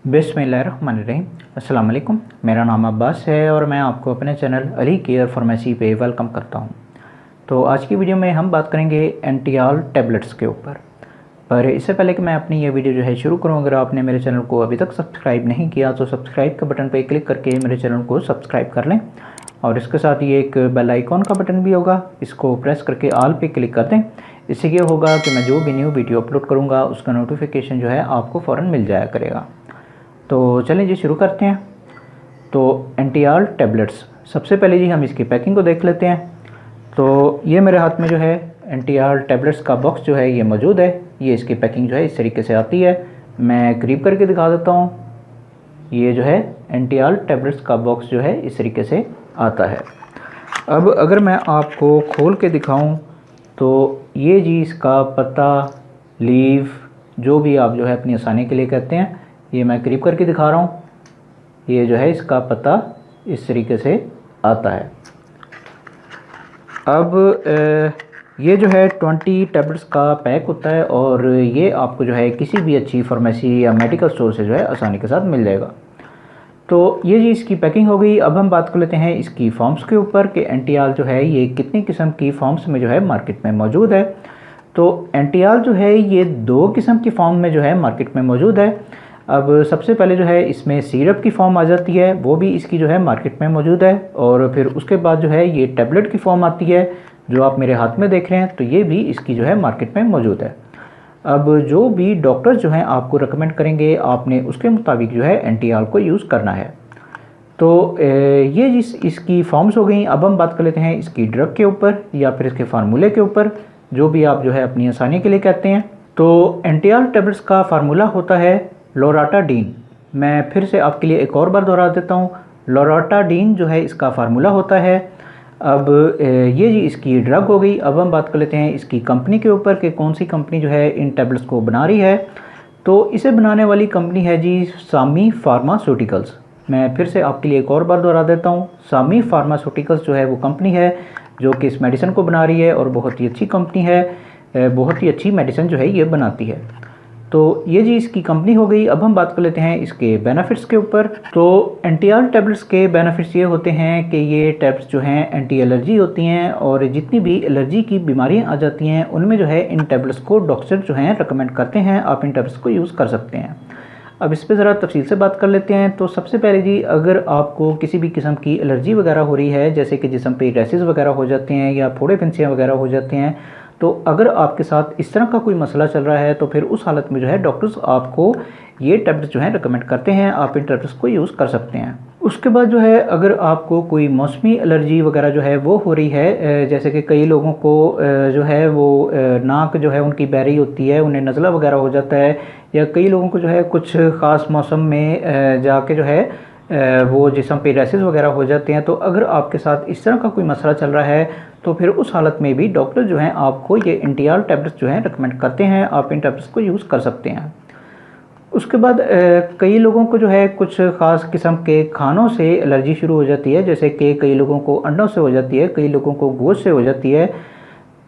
बिस्मिल्लाहिर्रहमानिर्रहीम। अस्सलाम वालेकुम। मेरा नाम अब्बास है और मैं आपको अपने चैनल अली केयर फार्मेसी पे वेलकम करता हूं। तो आज की वीडियो में हम बात करेंगे एंटियाल टैबलेट्स के ऊपर। पर इससे पहले कि मैं अपनी ये वीडियो जो है शुरू करूं, अगर आपने मेरे चैनल को अभी तक सब्सक्राइब नहीं किया तो सब्सक्राइब के बटन पर क्लिक करके मेरे चैनल को सब्सक्राइब कर लें और इसके साथ ही एक बेल आइकॉन का बटन भी होगा, इसको प्रेस करके ऑल पे क्लिक कर दें। इससे ये होगा कि मैं जो भी न्यू वीडियो अपलोड करूँगा उसका नोटिफिकेशन जो है आपको फ़ौरन मिल जाया करेगा। तो चलें जी शुरू करते हैं। तो एंटियाल टैबलेट्स, सबसे पहले जी हम इसकी पैकिंग को देख लेते हैं। तो ये मेरे हाथ में जो है एंटियाल टैबलेट्स का बॉक्स जो है ये मौजूद है। ये इसकी पैकिंग जो है इस तरीके से आती है। मैं करीब करके दिखा देता हूँ। ये जो है एंटियाल टैबलेट्स का बॉक्स जो है इस तरीके से आता है। अब अगर मैं आपको खोल के दिखाऊं तो ये जी इसका पत्ता, लीव, जो भी आप जो है अपनी आसानी के लिए कहते हैं, ये मैं करीब करके दिखा रहा हूँ। ये जो है इसका पत्ता इस तरीके से आता है। अब ये जो है 20 टैबलेट्स का पैक होता है और ये आपको जो है किसी भी अच्छी फार्मेसी या मेडिकल स्टोर से जो है आसानी के साथ मिल जाएगा। तो ये जी इसकी पैकिंग हो गई। अब हम बात कर लेते हैं इसकी फॉर्म्स के ऊपर कि एंटियाल जो है ये कितनी किस्म की फॉर्म्स में जो है मार्केट में मौजूद है। तो एंटियाल जो है ये 2 किस्म की फॉर्म में जो है मार्केट में मौजूद है। अब सबसे पहले जो है इसमें सिरप की फॉर्म आ जाती है, वो भी इसकी जो है मार्केट में मौजूद है। और फिर उसके बाद जो है ये टैबलेट की फॉर्म आती है, जो आप मेरे हाथ में देख रहे हैं, तो ये भी इसकी जो है मार्केट में मौजूद है। अब जो भी डॉक्टर्स जो हैं आपको रेकमेंड करेंगे, आपने उसके मुताबिक जो है एंटियाल को यूज़ करना है। तो ये इसकी फॉर्म्स हो गई। अब हम बात कर लेते हैं इसकी ड्रग के ऊपर या फिर इसके फार्मूले के ऊपर, जो भी आप जो है अपनी आसानी के लिए कहते हैं। तो एंटियाल टैबलेट्स का फार्मूला होता है लोराटाडीन। मैं फिर से आपके लिए एक और बार दोहरा देता हूँ। लोराटाडीन जो है इसका फार्मूला होता है। अब ये जी इसकी ड्रग हो गई। अब हम बात कर लेते हैं इसकी कंपनी के ऊपर कि कौन सी कंपनी जो है इन टैबलेट्स को बना रही है। तो इसे बनाने वाली कंपनी है जी सामी फार्मास्यूटिकल्स। मैं फिर से आपके लिए एक और बार दोहरा देता हूँ। सामी फार्मास्यूटिकल्स जो है वो कंपनी है जो कि इस मेडिसिन को बना रही है और बहुत ही अच्छी कंपनी है, बहुत ही अच्छी मेडिसिन जो है ये बनाती है। तो ये जी इसकी कंपनी हो गई। अब हम बात कर लेते हैं इसके बेनिफिट्स के ऊपर। तो एंटियाल टैबलेट्स के बेनिफिट्स ये होते हैं कि ये टैबलेट्स जो हैं एंटी एलर्जी होती हैं और जितनी भी एलर्जी की बीमारियां आ जाती हैं उनमें जो है इन टैबलेट्स को डॉक्टर जो हैं रिकमेंड करते हैं, आप इन टैबलेट्स को यूज़ कर सकते हैं। अब इस पर ज़रा तफसील से बात कर लेते हैं। तो सबसे पहले जी, अगर आपको किसी भी किस्म की एलर्जी वगैरह हो रही है, जैसे कि जिस्म पे रैशेस वगैरह हो जाते हैं या फोड़े फिंसियाँ वगैरह हो जाते हैं, तो अगर आपके साथ इस तरह का कोई मसला चल रहा है तो फिर उस हालत में जो है डॉक्टर्स आपको ये टैबलेट्स जो है रिकमेंड करते हैं, आप इन टैबलेट्स को यूज़ कर सकते हैं। उसके बाद जो है अगर आपको कोई मौसमी एलर्जी वगैरह जो है वो हो रही है, जैसे कि कई लोगों को जो है वो नाक जो है उनकी बहरी होती है, उन्हें नज़ला वगैरह हो जाता है, या कई लोगों को जो है कुछ ख़ास मौसम में जाके जो है वो जिस्म पे रैशेस वगैरह हो जाते हैं, तो अगर आपके साथ इस तरह का कोई मसला चल रहा है तो फिर उस हालत में भी डॉक्टर जो हैं आपको ये एंटियाल टैबलेट्स जो हैं रिकमेंड करते हैं, आप इन टैबलेट्स को यूज़ कर सकते हैं। उसके बाद कई लोगों को जो है कुछ ख़ास किस्म के खानों से एलर्जी शुरू हो जाती है, जैसे कि कई लोगों को अंडों से हो जाती है, कई लोगों को गोश्त से हो जाती है,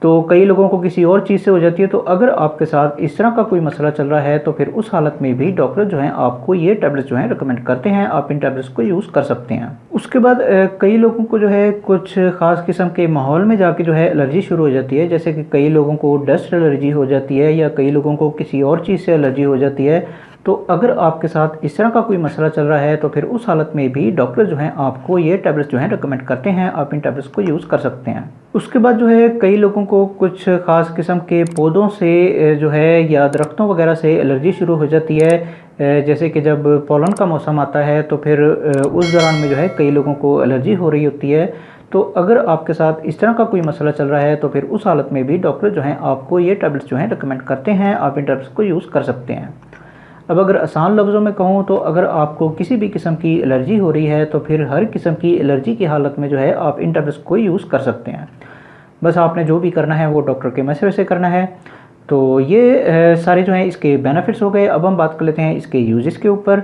तो कई लोगों को किसी और चीज़ से हो जाती है। तो अगर आपके साथ इस तरह का कोई मसला चल रहा है तो फिर उस हालत में भी डॉक्टर जो हैं आपको ये टैबलेट्स जो हैं रिकमेंड करते हैं, आप इन टैबलेट्स को यूज़ कर सकते हैं। उसके बाद कई लोगों को जो है कुछ ख़ास किस्म के माहौल में जाके जो है एलर्जी शुरू हो जाती है, जैसे कि कई लोगों को डस्ट एलर्जी हो जाती है या कई लोगों को किसी और चीज़ से एलर्जी हो जाती है। तो अगर आपके साथ इस तरह का कोई मसला चल रहा है तो फिर उस हालत में भी डॉक्टर जो हैं आपको ये टैबलेट्स जो हैं रिकमेंड करते हैं, आप इन टैबलेट्स को यूज़ कर सकते हैं। उसके बाद जो है कई लोगों को कुछ ख़ास किस्म के पौधों से जो है या दरख्तों वगैरह से एलर्जी शुरू हो जाती है, जैसे कि जब पोलन का मौसम आता है तो फिर उस दौरान में जो है कई लोगों को एलर्जी हो रही होती है। तो अगर आपके साथ इस तरह का कोई मसला चल रहा है तो फिर उस हालत में भी डॉक्टर जो हैं आपको ये टैबलेट्स जो हैं रिकमेंड करते हैं, आप इन टैबलेट्स को यूज़ कर सकते हैं। अब अगर आसान लफ्ज़ों में कहूँ तो अगर आपको किसी भी किस्म की एलर्जी हो रही है तो फिर हर किस्म की एलर्जी की हालत में जो है आप इन टैबलेट्स को यूज़ कर सकते हैं। बस आपने जो भी करना है वो डॉक्टर के मशवरे से करना है। तो ये सारे जो हैं इसके बेनिफिट्स हो गए। अब हम बात कर लेते हैं इसके यूजेस के ऊपर।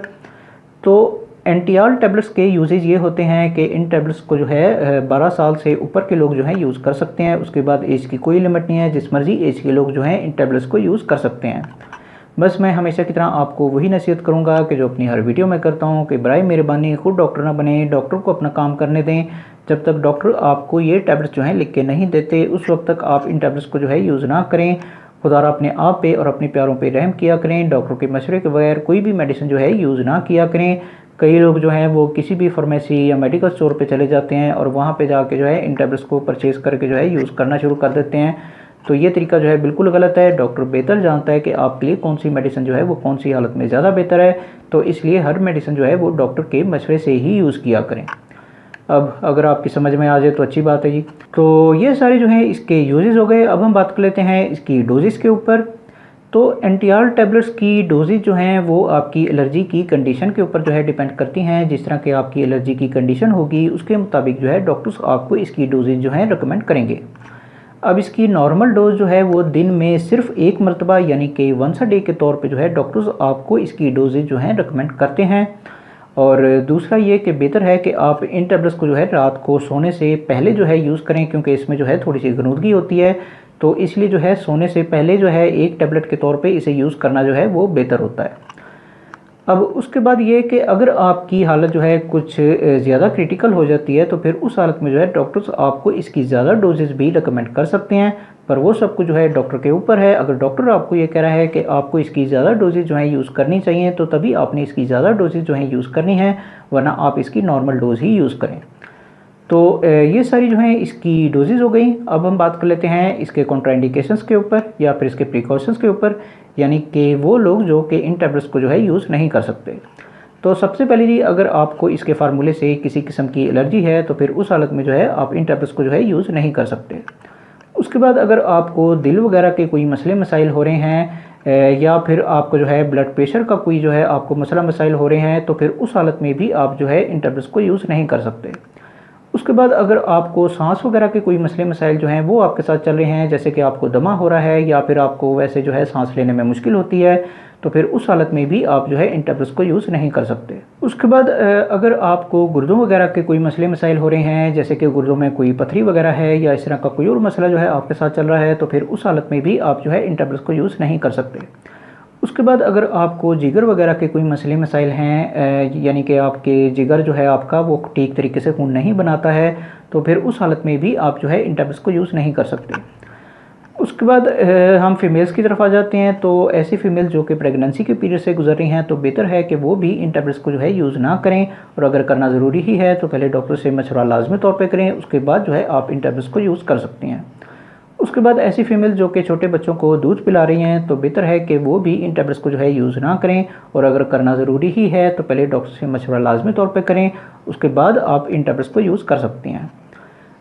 तो एंटियाल टैबलेट्स के यूजेस ये होते हैं कि इन टैबलेट्स को जो है 12 साल से ऊपर के लोग जो हैं यूज़ कर सकते हैं। उसके बाद एज की कोई लिमिट नहीं है, जिस मर्ज़ी एज के लोग जो हैं इन टैबलेट्स को यूज़ कर सकते हैं। बस मैं हमेशा की तरह आपको वही नसीहत करूँगा कि जो अपनी हर वीडियो में करता हूँ कि बराए मेहरबानी खुद डॉक्टर ना बने, डॉक्टर को अपना काम करने दें। जब तक डॉक्टर आपको ये टैबलेट्स जो हैं लिख के नहीं देते, उस वक्त तक आप इन टैबलेट्स को जो है यूज़ ना करें। खुदा अपने आप पे और अपने प्यारों पे रहम किया करें। डॉक्टर के मशवरे के बगैर कोई भी मेडिसिन जो है यूज़ ना किया करें। कई लोग जो हैं वो किसी भी फार्मेसी या मेडिकल स्टोर पे चले जाते हैं और वहाँ पे जाके जो है इन टैबलेट्स को परचेज़ करके जो है यूज़ करना शुरू कर देते हैं। तो ये तरीका जो है बिल्कुल गलत है। डॉक्टर बेहतर जानता है कि आपके लिए कौन सी मेडिसिन जो है वो कौन सी हालत में ज़्यादा बेहतर है। तो इसलिए हर मेडिसिन जो है वो डॉक्टर के मशवरे से ही यूज़ किया करें। अब अगर आपकी समझ में आ जाए तो अच्छी बात है जी। तो ये सारे जो हैं इसके यूजेस हो गए। अब हम बात कर लेते हैं इसकी डोजेस के ऊपर। तो एंटीआर टैबलेट्स की डोजेज जो हैं वो आपकी एलर्जी की कंडीशन के ऊपर जो है डिपेंड करती हैं। जिस तरह की आपकी एलर्जी की कंडीशन होगी उसके मुताबिक जो है डॉक्टर्स आपको इसकी डोजेज जो है रिकमेंड करेंगे। अब इसकी नॉर्मल डोज जो है वो दिन में सिर्फ एक मरतबा यानी कि वंस अ डे के तौर पे जो है डॉक्टर्स आपको इसकी डोजेज जो है रिकमेंड करते हैं। और दूसरा ये कि बेहतर है कि आप इन टैबलेट्स को जो है रात को सोने से पहले जो है यूज़ करें, क्योंकि इसमें जो है थोड़ी सी गनूदगी होती है। तो इसलिए जो है सोने से पहले जो है एक टैबलेट के तौर पे इसे यूज़ करना जो है वो बेहतर होता है। अब उसके बाद ये कि अगर आपकी हालत जो है कुछ ज़्यादा क्रिटिकल हो जाती है तो फिर उस हालत में जो है डॉक्टर्स आपको इसकी ज़्यादा डोजेस भी रिकमेंड कर सकते हैं। पर वो सब कुछ जो है डॉक्टर के ऊपर है। अगर डॉक्टर आपको ये कह रहा है कि आपको इसकी ज़्यादा डोजेज जो है यूज़ करनी चाहिए तो तभी आपने इसकी ज़्यादा डोजेज जो है यूज़ करनी है, वरना आप इसकी नॉर्मल डोज ही यूज़ करें। तो ये सारी जो हैं इसकी डोजेज़ हो गई। अब हम बात कर लेते हैं इसके कॉन्ट्राइंडिकेशंस के ऊपर या फिर इसके प्रिकॉशंस के ऊपर, यानी कि वो लोग जो कि इन टैबलेट्स को जो है यूज़ नहीं कर सकते। तो सबसे पहले जी, अगर आपको इसके फार्मूले से किसी किस्म की एलर्जी है तो फिर उस हालत में जो है आप इन टैबलेट्स को जो है यूज़ नहीं कर सकते। उसके बाद अगर आपको दिल वगैरह के कोई मसले मसाइल हो रहे हैं या फिर आपको जो है ब्लड प्रेशर का कोई जो है आपको मसला मसाइल हो रहे हैं तो फिर उस हालत में भी आप जो है इन टैबलेट्स को यूज़ नहीं कर सकते। उसके बाद अगर आपको सांस वगैरह के कोई मसले मसाइल जो हैं वो आपके साथ चल रहे हैं, जैसे कि आपको दमा हो रहा है या फिर आपको वैसे जो है सांस लेने में मुश्किल होती है, तो फिर उस हालत में भी आप जो है इन टैबलेट्स को यूज़ नहीं कर सकते। उसके बाद अगर आपको गुर्दों वगैरह के कोई मसले मसाइल हो रहे हैं, जैसे कि गुर्दों में कोई पथरी वगैरह है या इस तरह का कोई और मसला जो है आपके साथ चल रहा है, तो फिर उस हालत में भी आप जो है इन टैबलेट्स को यूज़ नहीं कर सकते। उसके बाद अगर आपको जिगर वगैरह के कोई मसले मसाइल हैं, यानी कि आपके जिगर जो है आपका वो ठीक तरीके से खून नहीं बनाता है, तो फिर उस हालत में भी आप जो है इन टैबलेट्स को यूज़ नहीं कर सकते। उसके बाद हम फीमेल्स की तरफ आ जाते हैं। तो ऐसी फीमेल जो कि प्रेगनेंसी के पीरियड से गुजर रही हैं तो बेहतर है कि वो भी इन टैबलेट्स को जो है यूज़ ना करें, और अगर करना ज़रूरी ही है तो पहले डॉक्टर से मशवरा लाजमी तौर पे करें, उसके बाद जो है आप इन टैबलेट्स को यूज़ कर सकते हैं। उसके बाद ऐसी फीमेल जो कि छोटे बच्चों को दूध पिला रही हैं तो बेहतर है कि वो भी इन टैबलेट्स को जो है यूज़ ना करें, और अगर करना ज़रूरी ही है तो पहले डॉक्टर से मशवरा लाजमी तौर पे करें, उसके बाद आप इन टैबलेट्स को यूज़ कर सकते हैं।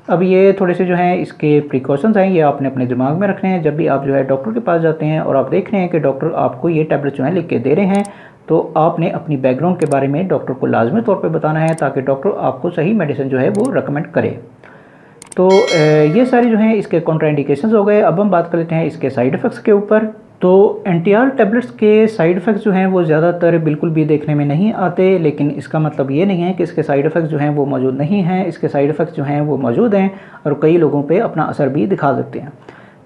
अब ये थोड़े से जो हैं इसके प्रिकॉशंस हैं, ये आपने अपने दिमाग में रखने हैं। जब भी आप जो है डॉक्टर के पास जाते हैं और आप देख रहे हैं कि डॉक्टर आपको ये टैबलेट जो है लिख के दे रहे हैं, तो आपने अपनी बैकग्राउंड के बारे में डॉक्टर को लाजमी तौर पे बताना है, ताकि डॉक्टर आपको सही मेडिसिन जो है वो रिकमेंड करे। तो ये सारी जो हैं इसके कॉन्ट्राइंडिकेशंस हो गए। अब हम बात कर लेते हैं इसके साइड इफ़ेक्ट्स के ऊपर। तो एंटीआर टैबलेट्स के साइड इफ़ेक्ट्स जो हैं वो ज़्यादातर बिल्कुल भी देखने में नहीं आते, लेकिन इसका मतलब ये नहीं है कि इसके साइड इफ़ेक्ट्स जो हैं वो मौजूद नहीं हैं। इसके साइड इफ़ेक्ट्स जो हैं वो मौजूद हैं और कई लोगों पे अपना असर भी दिखा देते हैं,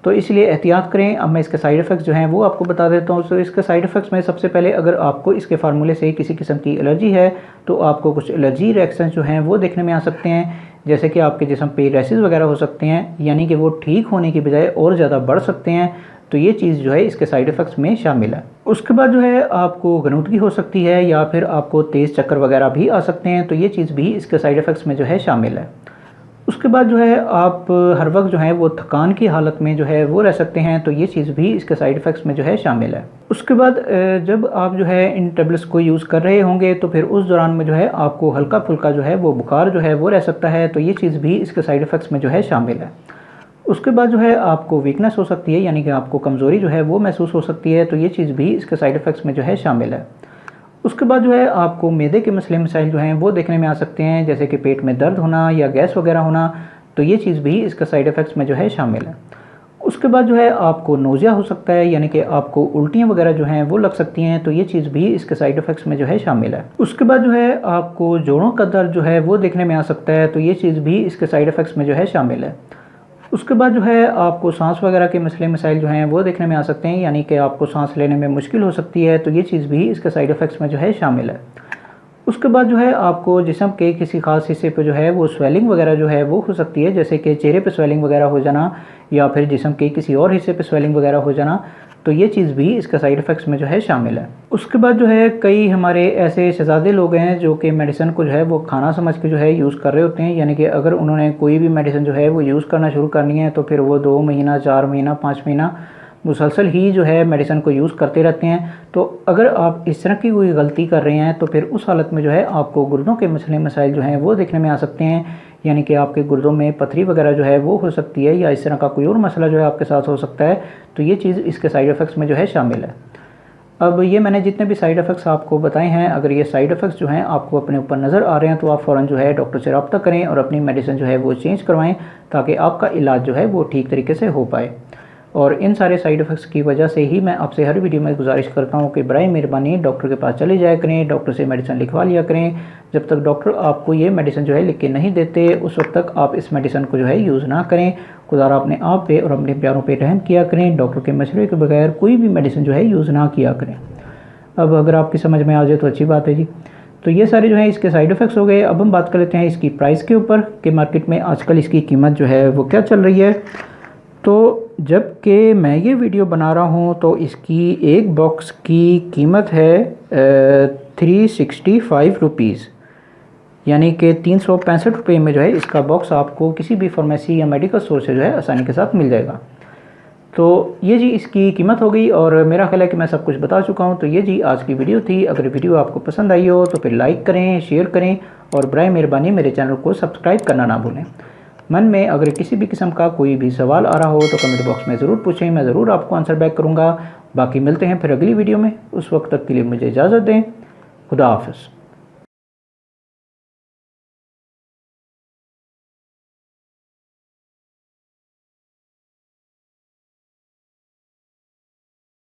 तो इसलिए एहतियात करें। अब मैं इसके साइड इफ़ेक्ट्स जो हैं वो आपको बता देता हूँ। तो इसके साइड इफ़ेक्ट्स में सबसे पहले, अगर आपको इसके फार्मूले से किसी किस्म की एलर्जी है तो आपको कुछ एलर्जी रिएक्शन जो हैं वो देखने में आ सकते हैं, जैसे कि आपके जिस्म पे रैशेस वगैरह हो सकते हैं, यानी कि वो ठीक होने की बजाय और ज़्यादा बढ़ सकते हैं। तो ये चीज़ जो है इसके साइड इफ़ेक्ट्स में शामिल है। उसके बाद जो है आपको गनूदगी हो सकती है या फिर आपको तेज़ चक्कर वगैरह भी आ सकते हैं, तो ये चीज़ भी इसके साइड इफ़ेक्ट्स में जो है शामिल है। उसके बाद जो है आप हर वक्त जो है वो थकान की हालत में जो है वो रह सकते हैं, तो ये चीज़ भी इसके साइड इफ़ेक्ट्स में जो है शामिल है। उसके बाद जब आप जो है इन टैबलेट्स को यूज़ कर रहे होंगे तो फिर उस दौरान में जो है आपको हल्का फुल्का जो है वो बुखार जो है वो रह सकता है, तो ये चीज़ भी इसके साइड इफ़ेक्ट्स में जो है शामिल है। उसके बाद जो है आपको वीकनेस हो सकती है, यानी कि आपको कमज़ोरी जो है वो महसूस हो सकती है, तो ये चीज़ भी इसके साइड इफ़ेक्ट्स में जो है शामिल है। उसके बाद जो है आपको मैदे के मसले मसाइल जो हैं वो देखने में आ सकते हैं, जैसे कि पेट में दर्द होना या गैस वगैरह होना, तो ये चीज़ भी इसके साइड इफ़ेक्ट्स में जो है शामिल है। उसके बाद जो है आपको नोज़िया हो सकता है, यानी कि आपको उल्टियाँ वगैरह जो हैं वो लग सकती हैं, तो ये चीज़ भी इसके साइड इफ़ेक्ट्स में जो है शामिल है। उसके बाद जो है आपको जोड़ों का दर्द जो है वो देखने में आ सकता है, तो ये चीज़ भी इसके साइड इफ़ेक्ट्स में जो है शामिल है। उसके बाद जो है आपको सांस वगैरह के मसले मसाइल जो हैं वो देखने में आ सकते हैं, यानी कि आपको सांस लेने में मुश्किल हो सकती है, तो ये चीज़ भी इसके साइड इफ़ेक्ट्स में जो है शामिल है। उसके बाद जो है आपको जिस्म के किसी खास हिस्से पे जो है वो स्वेलिंग वगैरह जो है वो हो सकती है, जैसे कि चेहरे पे स्वेलिंग वगैरह हो जाना या फिर जिस्म के किसी और हिस्से पे स्वेलिंग वगैरह हो जाना, तो ये चीज़ भी इसका साइड इफ़ेक्ट्स में जो है शामिल है। उसके बाद जो है कई हमारे ऐसे शहज़ादे लोग हैं जो कि मेडिसिन को जो है वो खाना समझ के जो है यूज़ कर रहे होते हैं, यानी कि अगर उन्होंने कोई भी मेडिसिन जो है वो यूज़ करना शुरू करनी है तो फिर वो 2 महीना, 4 महीना, 5 महीना मुसलसल ही जो है मेडिसिन को यूज़ करते रहते हैं। तो अगर आप इस तरह की कोई गलती कर रहे हैं तो फिर उस हालत में जो है आपको गुर्दों के मसले मसाइल जो हैं वो देखने में आ सकते हैं, यानी कि आपके गुर्दों में पथरी वगैरह जो है वो हो सकती है या इस तरह का कोई और मसला जो है आपके साथ हो सकता है, तो ये चीज़ इसके साइड इफ़ेक्ट्स में जो है शामिल है। अब ये मैंने जितने भी साइड इफ़ेक्ट्स आपको बताए हैं, अगर ये साइड इफ़ेक्ट्स जो हैं आपको अपने ऊपर नज़र आ रहे हैं तो आप फ़ौरन जो है डॉक्टर से रब्ता करें और अपनी मेडिसिन जो है वो चेंज करवाएं, ताकि आपका इलाज जो है वो ठीक तरीके से हो पाए। और इन सारे साइड इफ़ेक्ट्स की वजह से ही मैं आपसे हर वीडियो में गुजारिश करता हूँ कि बराए मेहरबानी डॉक्टर के पास चले जाया करें, डॉक्टर से मेडिसिन लिखवा लिया करें। जब तक डॉक्टर आपको ये मेडिसिन जो है लिख के नहीं देते उस वक्त तक आप इस मेडिसिन को जो है यूज़ ना करें। खुदा अपने आप पे और अपने प्यारों पे रहम किया करें, डॉक्टर के मशवरे के बगैर कोई भी मेडिसिन जो है यूज़ ना किया करें। अब अगर आपकी समझ में आ जाए तो अच्छी बात है जी। तो ये सारे जो है इसके साइड इफ़ेक्ट्स हो गए। अब हम बात कर लेते हैं इसकी प्राइस के ऊपर कि मार्केट में आजकल इसकी कीमत जो है वो क्या चल रही है। तो जबकि मैं ये वीडियो बना रहा हूँ तो इसकी एक बॉक्स की कीमत है 365 रुपीज़, यानी कि 365 रुपये में जो है इसका बॉक्स आपको किसी भी फार्मेसी या मेडिकल स्टोर से जो है आसानी के साथ मिल जाएगा। तो ये जी इसकी कीमत हो गई और मेरा ख्याल है कि मैं सब कुछ बता चुका हूँ। तो ये जी आज की वीडियो थी। अगर वीडियो आपको पसंद आई हो तो फिर लाइक करें, शेयर करें और बराए मेहरबानी मेरे चैनल को सब्सक्राइब करना ना भूलें। मन में अगर किसी भी किस्म का कोई भी सवाल आ रहा हो तो कमेंट बॉक्स में ज़रूर पूछें, मैं ज़रूर आपको आंसर बैक करूँगा। बाकी मिलते हैं फिर अगली वीडियो में, उस वक्त तक के लिए मुझे इजाज़त दें। खुदा हाफ़िज़।